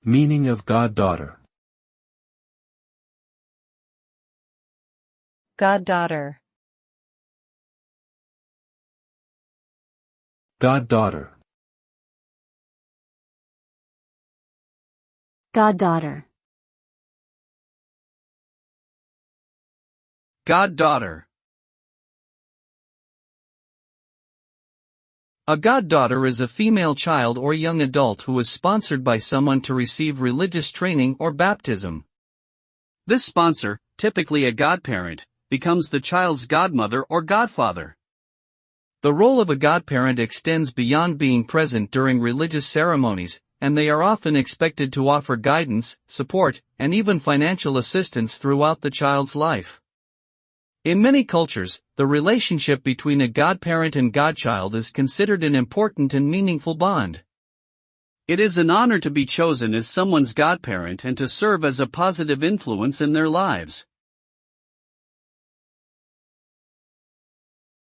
Meaning of goddaughter. Goddaughter. Goddaughter. Goddaughter. Goddaughter. A goddaughter is a female child or young adult who is sponsored by someone to receive religious training or baptism. This sponsor, typically a godparent, becomes the child's godmother or godfather. The role of a godparent extends beyond being present during religious ceremonies, and they are often expected to offer guidance, support, and even financial assistance throughout the child's life. In many cultures, the relationship between a godparent and godchild is considered an important and meaningful bond. It is an honor to be chosen as someone's godparent and to serve as a positive influence in their lives.